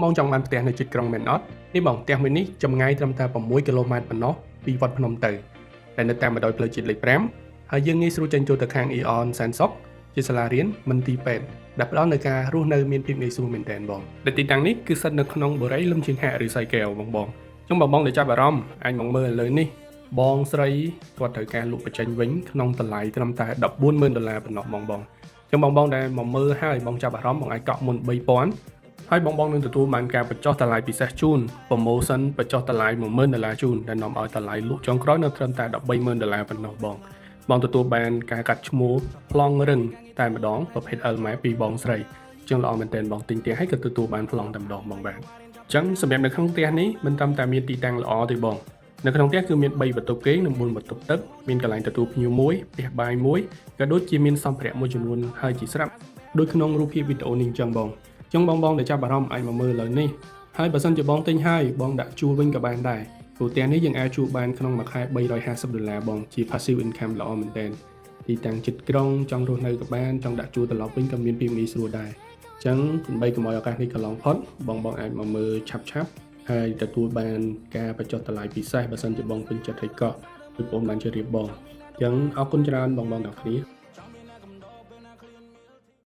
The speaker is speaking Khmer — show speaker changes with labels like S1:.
S1: បងចង់បានផ្ទះនៅជិតក្រុងមែនអត់នេះបងផ្ទះមួយនេះចម្ងាយត្រឹមតែ6គីឡូម៉ែត្រប៉ុណ្ណោះពីវត្តភ្នំទៅដែលនៅតាមបណ្ដោយផ្លូវជាតិលេខ5ហើយយើងងាយស្រួលចេញចូលទៅខាង Eon សែនសុខជាសាលារៀនមន្ទីរពេទ្យដែលផ្ដល់នូវការរស់នៅមានភាពងាយស្រួលមែនទែនបងដែលទីតាំងនេះគឺស្ថិតនៅក្នុងបុរីលំជើងហាក់ឬសៃកែវបងចឹងបងដែលចាប់អារម្មណ៍អាចមកមើលឥឡូវនេះបងស្រីគាត់ត្រូវការលក់បញ្ចេញវិញក្នុងតម្លៃត្រឹមតែ$140,000ប៉ុណ្ណោះបងចឹងបងដែលមកមើលហើយបងចាប់អារម្មណ៍បងអាចកក់មុន$3,000ហើយបងនឹងទទួលបានការបញ្ចុះតម្លៃពិសេសជូន promotion បញ្ចុះតម្លៃ$10,000ជូនដែលនាំឲ្យតម្លៃលក់ចុងក្រោយនៅត្រឹមតែ$130,000ប៉ុណ្ណោះបងទទួលបានការកាត់ឈ្មោះប្លង់រឹងតែម្ដងប្រភេទ Elma ពីបងស្រីចឹងល្អមែនទែនបងទិញផ្ទះហើយក៏ទទួលបានប្លង់តែម្ដងបងបាទចឹងសម្រាប់នៅក្នុងផ្ទះនេះមិនត្រឹមតែមានទីតាំងល្អទេបងនៅក្នុងផ្ទះគឺមាន3បន្ទប់គេងនិង4បន្ទប់ទឹកមានកន្លែងទទួលភ្ញៀវមួយផ្ទះបាយមួយក៏ដូចជាមានសម្ភារៈមួយចំនួនហើយជាស្រាប់ដូចក្នុងរូបភាពវីដេអូនេះចឹងបងចឹងបងដែលចាប់អារម្មណ៍អាចមកមើលលើនេះហើយបើសិនជាបងទិញហើយបងដាក់ជួលវិញក៏បានដែរព្រោះផ្ទះនេះយើងអាចជួលបានក្នុងមួយខែ$350បងជា passive income ល្អមែនទែនទីតាំងជិតក្រុងចង់រស់នៅក៏បានចង់ដាក់ជួលត្រឡប់វិញក៏មានភាពងាយស្រួលដែរចឹងដើម្បីកុំឲ្យឱកាសនេះកន្លងផុតបងអាចមកមើលឆាប់ហើយទទួលបានការបញ្ចុះតម្លៃពិសេសបើសិនជាបងពេញចិត្តហើយកក់ដូចបងបានជម្រាបបងចឹងអរគុណច្រើនបងទាំងគ្នា